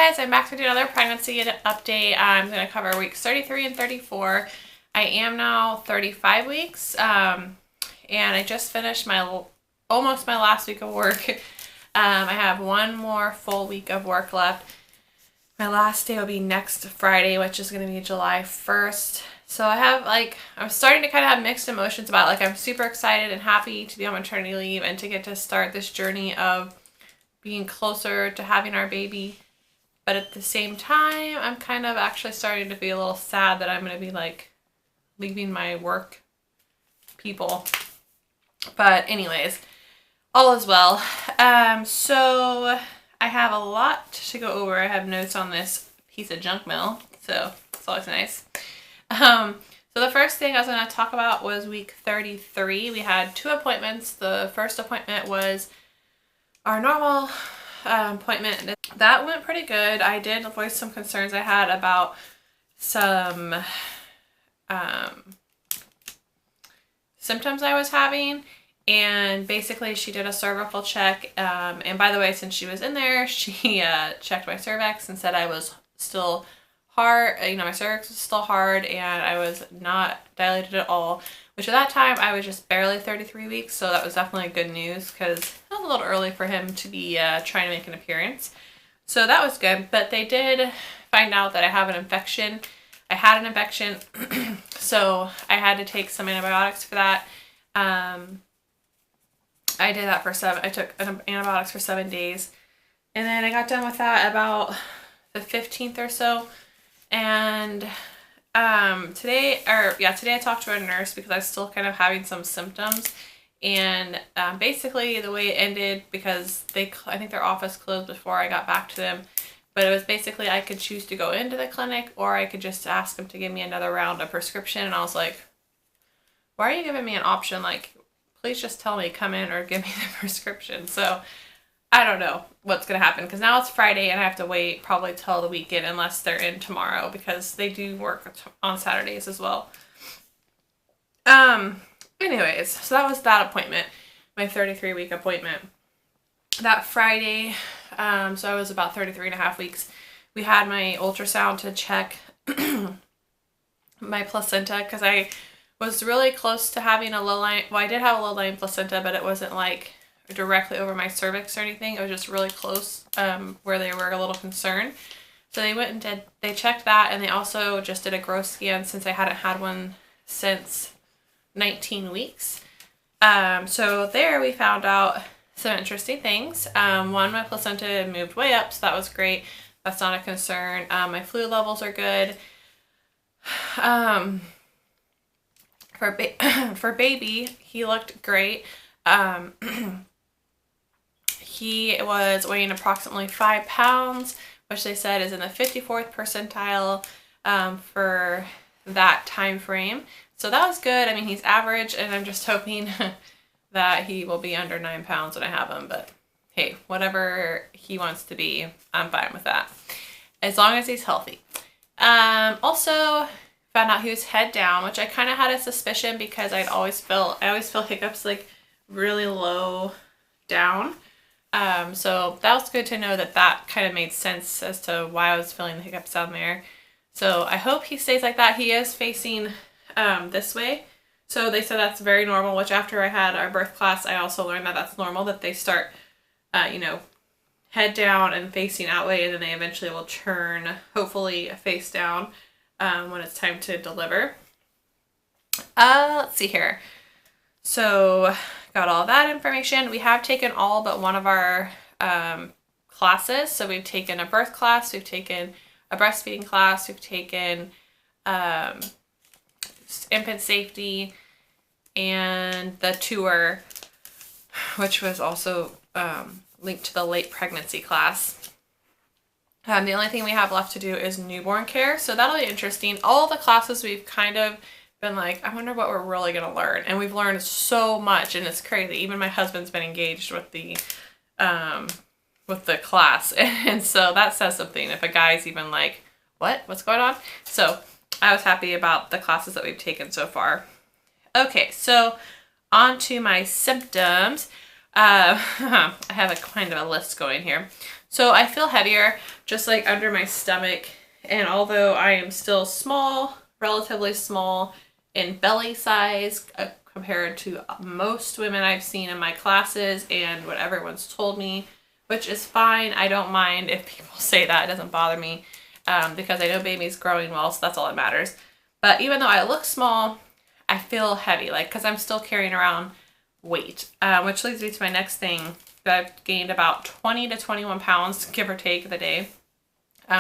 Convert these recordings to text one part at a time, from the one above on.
Hey guys, I'm back to do another pregnancy update. I'm going to cover weeks 33 and 34. I am now 35 weeks, and I just finished almost my last week of work. I have one more full week of work left. My last day will be next Friday, which is going to be July 1st. So I'm starting to kind of have mixed emotions about I'm super excited and happy to be on maternity leave and to get to start this journey of being closer to having our baby. But at the same time, I'm kind of actually starting to be a little sad that I'm going to be leaving my work people. But anyways, all is well. So I have a lot to go over. I have notes on this piece of junk mail, so it's always nice. So the first thing I was going to talk about was week 33. We had 2 appointments. The first appointment was our normal appointment. That went pretty good. I did voice some concerns I had about some symptoms I was having, and basically she did a cervical check, and by the way, since she was in there, she checked my cervix and said I was still hard, my cervix was still hard and I was not dilated at all, which at that time I was just barely 33 weeks, so that was definitely good news because it was a little early for him to be trying to make an appearance. So that was good, but they did find out that I have an infection. I had an infection, so I had to take some antibiotics for that. I did that I took antibiotics for 7 days, and then I got done with that about the 15th or so. And today I talked to a nurse because I was still kind of having some symptoms, and basically the way it ended, because I think their office closed before I got back to them, but it was basically I could choose to go into the clinic or I could just ask them to give me another round of prescription. And I was like, why are you giving me an option? Please just tell me, come in or give me the prescription. So I don't know what's going to happen, because now it's Friday and I have to wait probably till the weekend unless they're in tomorrow, because they do work on Saturdays as well. Anyways, so that was that appointment, my 33-week appointment. That Friday, so I was about 33 and a half weeks, we had my ultrasound to check my placenta, because I was really close to having a low-lying, I did have a low-lying placenta, but it wasn't directly over my cervix or anything. It was just really close, where they were a little concerned. So they went and they checked that, and they also just did a growth scan since I hadn't had one since 19 weeks. So there we found out some interesting things. One, my placenta moved way up, so that was great. That's not a concern. My fluid levels are good. For baby, he looked great. He was weighing approximately 5 pounds, which they said is in the 54th percentile for that time frame. So that was good. I mean, he's average, and I'm just hoping that he will be under 9 pounds when I have him. But hey, whatever he wants to be, I'm fine with that, as long as he's healthy. Also found out he was head down, which I kind of had a suspicion because I always feel hiccups really low down. So that was good to know that kind of made sense as to why I was feeling the hiccups down there. So I hope he stays like that. He is facing this way. So they said that's very normal, which after I had our birth class, I also learned that that's normal, that they start, head down and facing out way, and then they eventually will turn, hopefully face down, when it's time to deliver. Let's see here. So got all that information. We have taken all but one of our classes. So we've taken a birth class, we've taken a breastfeeding class, we've taken infant safety, and the tour, which was also linked to the late pregnancy class. The only thing we have left to do is newborn care, so that'll be interesting. All the classes we've kind of been I wonder what we're really going to learn, and we've learned so much, and it's crazy. Even my husband's been engaged with the class, and so that says something if a guy's even what's going on? So I was happy about the classes that we've taken so far. Okay, so on to my symptoms. I have a kind of a list going here. So I feel heavier just like under my stomach. And although I am still small, relatively small in belly size compared to most women I've seen in my classes and what everyone's told me, which is fine. I don't mind if people say that. It doesn't bother me because I know baby's growing well, so that's all that matters. But even though I look small, I feel heavy, like, because I'm still carrying around weight, which leads me to my next thing, that I've gained about 20 to 21 pounds, give or take, the day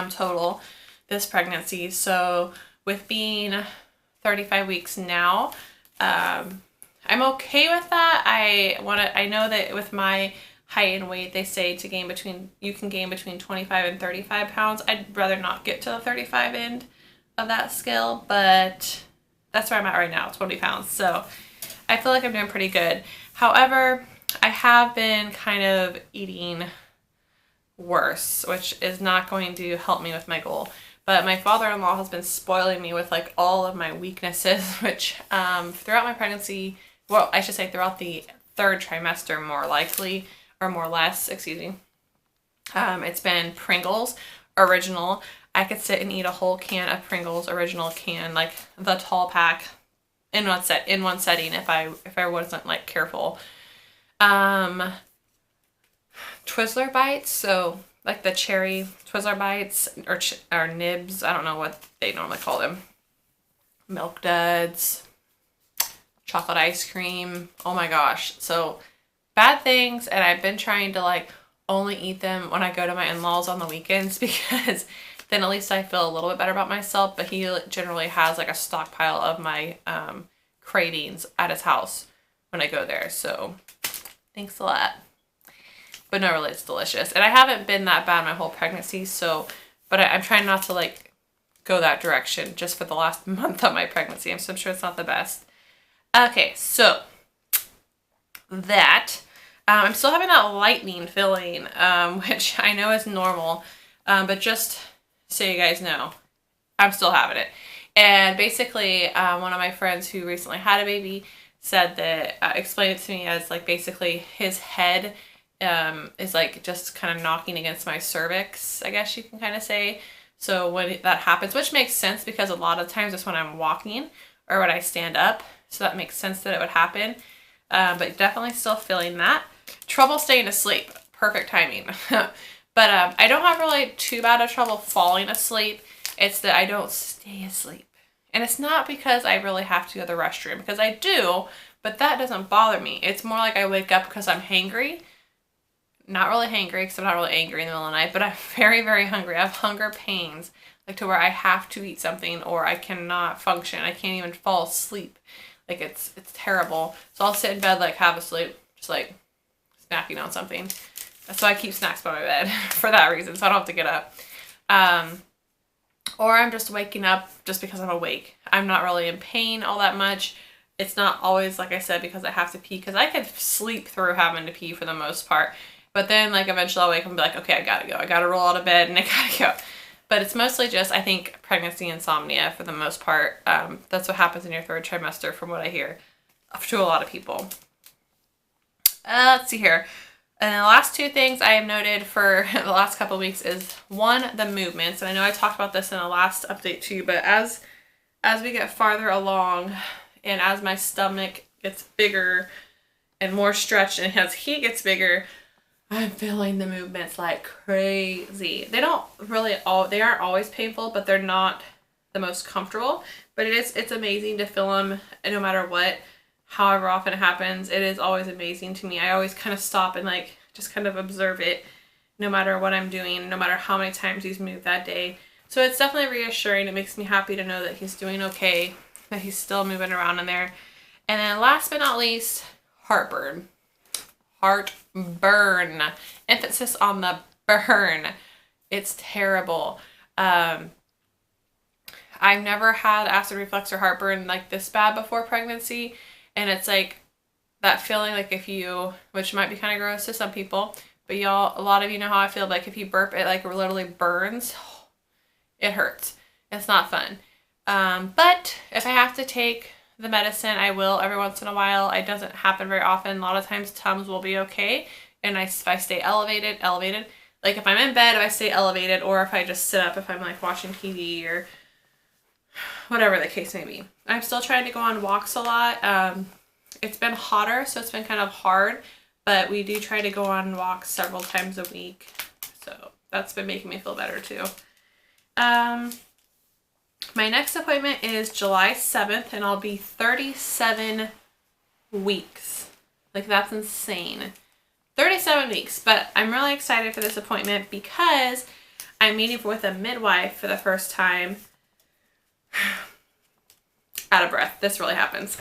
total this pregnancy. So with being 35 weeks now, I'm okay with that. I know that with my height and weight, they say you can gain between 25 and 35 pounds. I'd rather not get to the 35 end of that scale, but that's where I'm at right now, 20 pounds. So I feel like I'm doing pretty good. However, I have been kind of eating worse, which is not going to help me with my goal. But my father-in-law has been spoiling me with like all of my weaknesses, which throughout my pregnancy, well, I should say throughout the third trimester, more less, it's been Pringles original. I could sit and eat a whole can of Pringles original can, like the tall pack, in one setting if I wasn't like careful. Twizzler bites, so like the cherry Twizzler bites or nibs, I don't know what they normally call them. Milk duds, chocolate ice cream. Oh my gosh. So bad things, and I've been trying to like only eat them when I go to my in-laws on the weekends because then at least I feel a little bit better about myself. But he generally has like a stockpile of my cravings at his house when I go there. So thanks a lot. But no, really, it's delicious. And I haven't been that bad my whole pregnancy, so, but I'm trying not to like go that direction just for the last month of my pregnancy. So I'm sure it's not the best. Okay, so that, I'm still having that lightning feeling, which I know is normal, but just so you guys know, I'm still having it. And basically, one of my friends who recently had a baby said that, explained it to me as like basically his head is like just kind of knocking against my cervix, I guess you can kind of say. So when that happens, which makes sense because a lot of times it's when I'm walking or when I stand up. So that makes sense that it would happen. But definitely still feeling that. Trouble staying asleep. Perfect timing. But I don't have really too bad of trouble falling asleep. It's that I don't stay asleep. And it's not because I really have to go to the restroom, because I do, but that doesn't bother me. It's more like I wake up because I'm hangry. Not really hangry because I'm not really angry in the middle of the night, but I'm very, very hungry. I have hunger pains, like to where I have to eat something or I cannot function. I can't even fall asleep. Like it's terrible. So I'll sit in bed, like half asleep, just like snacking on something. So I keep snacks by my bed for that reason, so I don't have to get up. Or I'm just waking up just because I'm awake. I'm not really in pain all that much. It's not always, like I said, because I have to pee, because I could sleep through having to pee for the most part. But then, like, eventually I'll wake up and be like, okay, I gotta go. I gotta roll out of bed and I gotta go. But it's mostly just, I think, pregnancy insomnia for the most part. That's what happens in your third trimester from what I hear to a lot of people. Let's see here. And the last two things I have noted for the last couple of weeks is, one, the movements. And I know I talked about this in the last update too, but as we get farther along and as my stomach gets bigger and more stretched and as he gets bigger, I'm feeling the movements like crazy. They aren't always painful, but they're not the most comfortable. But it's amazing to feel them no matter what. However often it happens, it is always amazing to me. I always kind of stop and like just kind of observe it no matter what I'm doing, no matter how many times he's moved that day. So it's definitely reassuring. It makes me happy to know that he's doing okay, that he's still moving around in there. And then last but not least, heartburn. Heartburn. Emphasis on the burn. It's terrible. I've never had acid reflux or heartburn like this bad before pregnancy. And it's like that feeling like which might be kind of gross to some people, but a lot of you know how I feel, like if you burp, it like literally burns. It hurts. It's not fun. But if I have to take the medicine, I will every once in a while. It doesn't happen very often. A lot of times Tums will be okay. And if I stay elevated, Like if I'm in bed, if I stay elevated, or if I just sit up if I'm like watching TV or whatever the case may be. I'm still trying to go on walks a lot. It's been hotter, so it's been kind of hard, but we do try to go on walks several times a week. So that's been making me feel better too. My next appointment is July 7th, and I'll be 37 weeks. Like, that's insane. 37 weeks, but I'm really excited for this appointment because I'm meeting with a midwife for the first time. Out of breath. This really happens.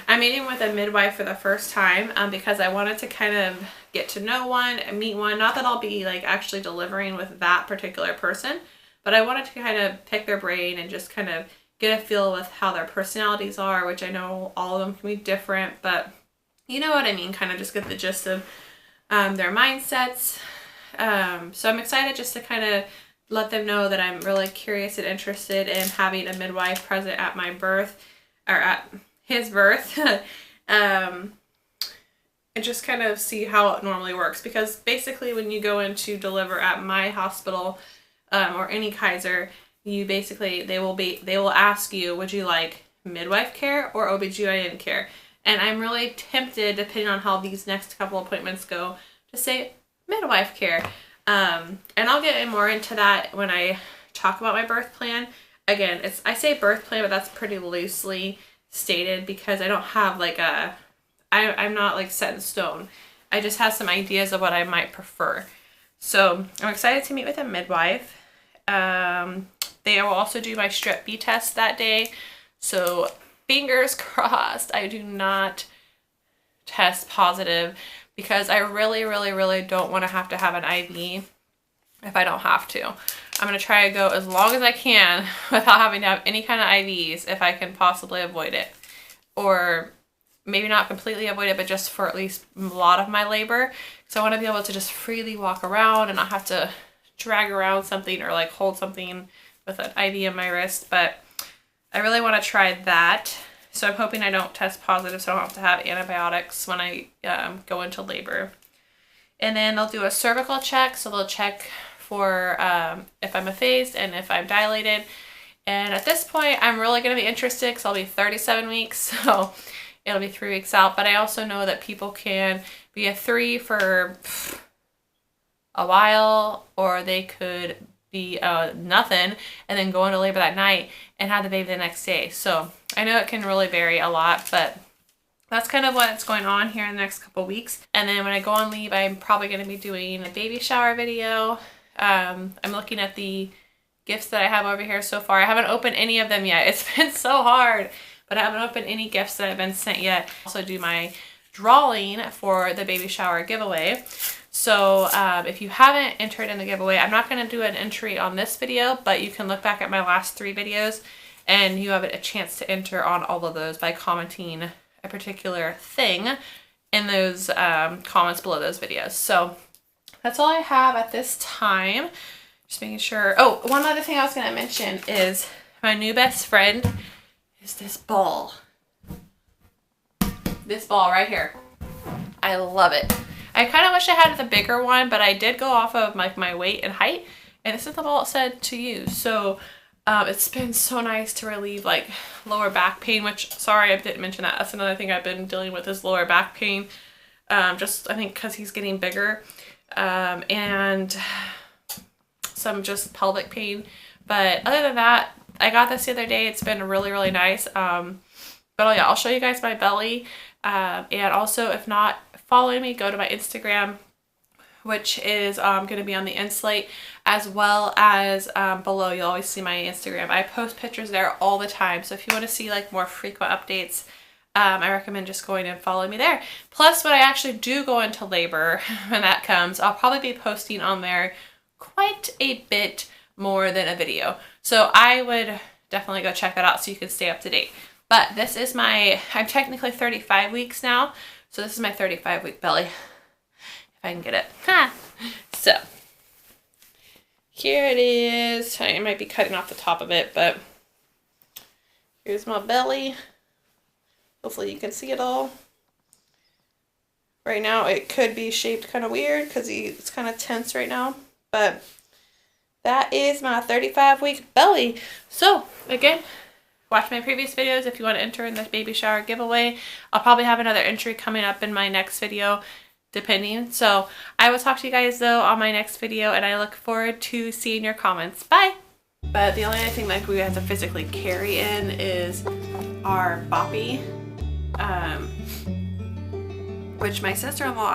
I'm meeting with a midwife for the first time because I wanted to kind of get to know one and meet one. Not that I'll be like actually delivering with that particular person, but I wanted to kind of pick their brain and just kind of get a feel with how their personalities are, which I know all of them can be different, but you know what I mean, kind of just get the gist of their mindsets. So I'm excited just to kind of let them know that I'm really curious and interested in having a midwife present at my birth, or at his birth, and just kind of see how it normally works. Because basically when you go in to deliver at my hospital, or any Kaiser, you basically, they will ask you, would you like midwife care or OBGYN care? And I'm really tempted, depending on how these next couple appointments go, to say midwife care. And I'll get more into that when I talk about my birth plan. Again, I say birth plan, but that's pretty loosely stated because I don't have like I'm not like set in stone. I just have some ideas of what I might prefer. So I'm excited to meet with a midwife. They will also do my strep B test that day. So fingers crossed I do not test positive, because I really, really, really don't want to have an IV if I don't have to. I'm going to try to go as long as I can without having to have any kind of IVs if I can possibly avoid it. Or maybe not completely avoid it, but just for at least a lot of my labor. So I want to be able to just freely walk around and not have to drag around something or like hold something with an IV in my wrist. But I really want to try that. So I'm hoping I don't test positive, so I don't have to have antibiotics when I go into labor. And then they'll do a cervical check. So they'll check for if I'm effaced and if I'm dilated. And at this point, I'm really going to be interested because I'll be 37 weeks. So it'll be 3 weeks out. But I also know that people can be a 3 for a while, or they could be nothing and then go into labor that night and have the baby the next day. So I know it can really vary a lot, but that's kind of what's going on here in the next couple weeks. And then when I go on leave, I'm probably going to be doing a baby shower video. I'm looking at the gifts that I have over here so far. I haven't opened any of them yet. It's been so hard, but I haven't opened any gifts that have been sent yet. Also do my drawing for the baby shower giveaway. So if you haven't entered in the giveaway, I'm not going to do an entry on this video, but you can look back at my last 3 videos and you have a chance to enter on all of those by commenting a particular thing in those comments below those videos. So that's all I have at this time. Just making sure. Oh, one other thing I was going to mention is my new best friend is this ball. This ball right here. I love it. I kind of wish I had the bigger one, but I did go off of like my weight and height, and this is the ball it said to use. So it's been so nice to relieve like lower back pain, which, sorry, I didn't mention that. That's another thing I've been dealing with is lower back pain. Just I think because he's getting bigger, and some just pelvic pain. But other than that, I got this the other day. It's been really, really nice. But yeah, I'll show you guys my belly. And also, if not following me, go to my Instagram, which is going to be on the end slate, as well as below. You'll always see my Instagram. I post pictures there all the time. So if you want to see like more frequent updates, I recommend just going and following me there. Plus, when I actually do go into labor, when that comes, I'll probably be posting on there quite a bit more than a video. So I would definitely go check that out so you can stay up to date. But this is I'm technically 35 weeks now. So this is my 35-week belly, if I can get it. Ha! So here it is. I might be cutting off the top of it, but here's my belly. Hopefully you can see it all. Right now it could be shaped kind of weird because it's kind of tense right now. But that is my 35-week belly. So again, watch my previous videos if you want to enter in this baby shower giveaway. I'll probably have another entry coming up in my next video, depending. So I will talk to you guys though on my next video, and I look forward to seeing your comments. Bye. But the only other thing like we have to physically carry in is our boppy, which my sister-in-law